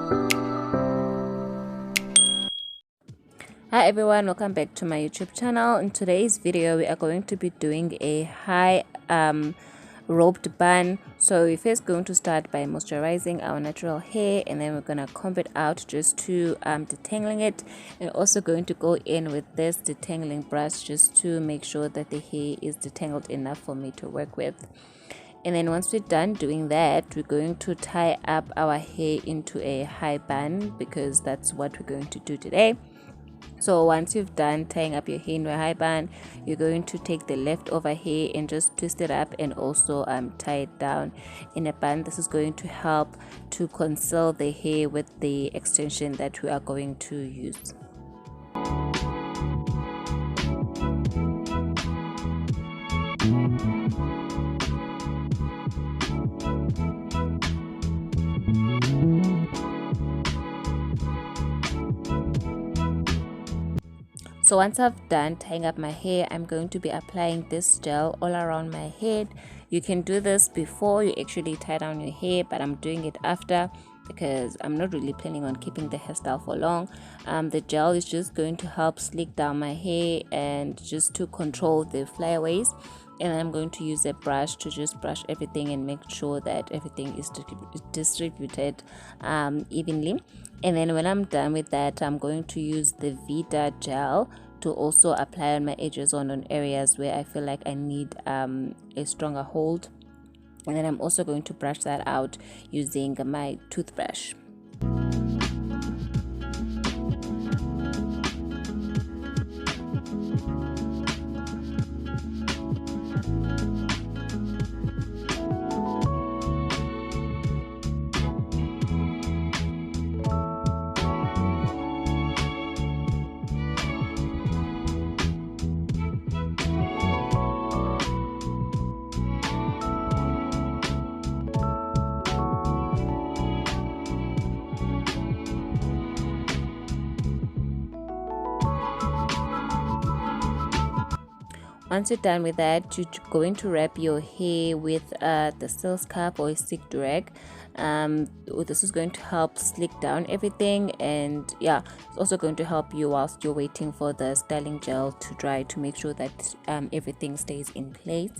Hi everyone, welcome back to my YouTube channel. In today's video we are going to be doing a high roped bun. So we're first going to start by moisturizing our natural hair, and then we're gonna comb it out just to detangling it, and also going to go in with this detangling brush just to make sure that the hair is detangled enough for me to work with. And then once we're done doing that, we're going to tie up our hair into a high bun, because that's what we're going to do today. So once you've done tying up your hair into a high bun, you're going to take the leftover hair and just twist it up and also tie it down in a bun. This is going to help to conceal the hair with the extension that we are going to use. So once I've done tying up my hair, I'm going to be applying this gel all around my head. You can do this before you actually tie down your hair, but I'm doing it after because I'm not really planning on keeping the hairstyle for long. The gel is just going to help slick down my hair and just to control the flyaways. And I'm going to use a brush to just brush everything and make sure that everything is distributed evenly. And then when I'm done with that, I'm going to use the Vita gel to also apply on my edges on areas where I feel like I need a stronger hold. And then I'm also going to brush that out using my toothbrush. Once you're done with that, you're going to wrap your hair with the silk scarf or a stick rag. This is going to help slick down everything, and yeah, it's also going to help you whilst you're waiting for the styling gel to dry to make sure that everything stays in place.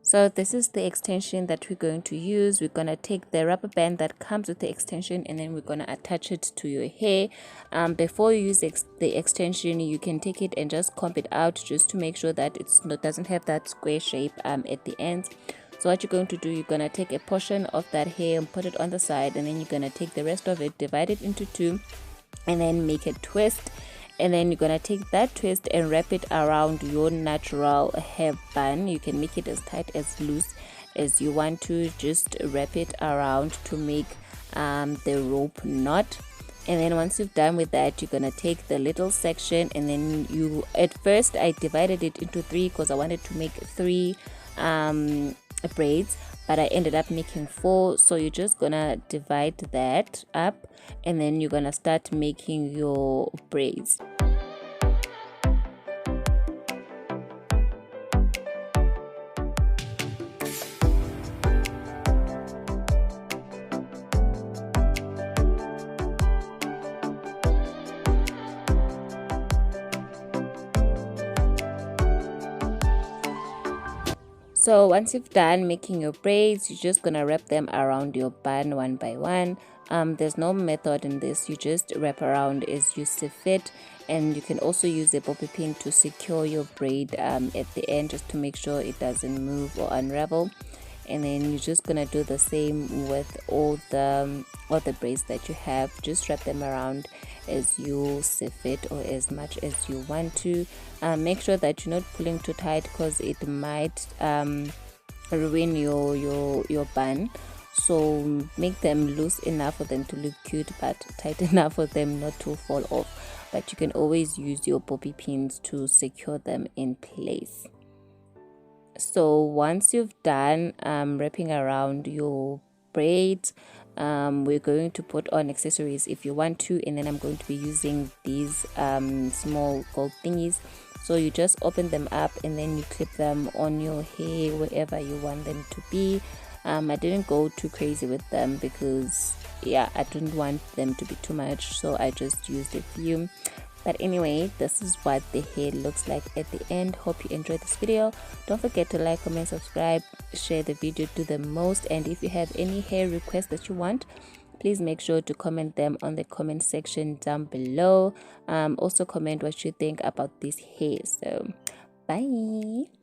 So this is the extension that we're going to use. We're going to take the rubber band that comes with the extension, and then we're going to attach it to your hair. Before you use the extension, you can take it and just comb it out just to make sure that it doesn't have that square shape at the ends. So what you're going to do, you're going to take a portion of that hair and put it on the side, and then you're going to take the rest of it, divide it into two, and then make a twist. And then you're gonna take that twist and wrap it around your natural hair bun. You can make it as tight as loose as you want to. Just wrap it around to make the rope knot. And then once you've done with that, you're gonna take the little section, and then at first I divided it into three because I wanted to make three braids, but I ended up making four. So you're just gonna divide that up, and then you're gonna start making your braids. So once you've done making your braids, you're just gonna wrap them around your bun one by one. There's no method in this, you just wrap around as you see fit, and you can also use a bobby pin to secure your braid at the end, just to make sure it doesn't move or unravel. And then you're just gonna do the same with all the braids that you have. Just wrap them around as you see fit or as much as you want to. Make sure that you're not pulling too tight, because it might ruin your bun. So make them loose enough for them to look cute, but tight enough for them not to fall off. But you can always use your bobby pins to secure them in place. So once you've done wrapping around your braids, we're going to put on accessories if you want to, and then I'm going to be using these small gold thingies. So you just open them up and then you clip them on your hair wherever you want them to be. I didn't go too crazy with them because yeah, I didn't want them to be too much, so I just used a few. But anyway, this is what the hair looks like at the end. Hope you enjoyed this video. Don't forget to like, comment, subscribe, share the video to the most, and if you have any hair requests that you want, please make sure to comment them on the comment section down below. Also comment what you think about this hair. So bye.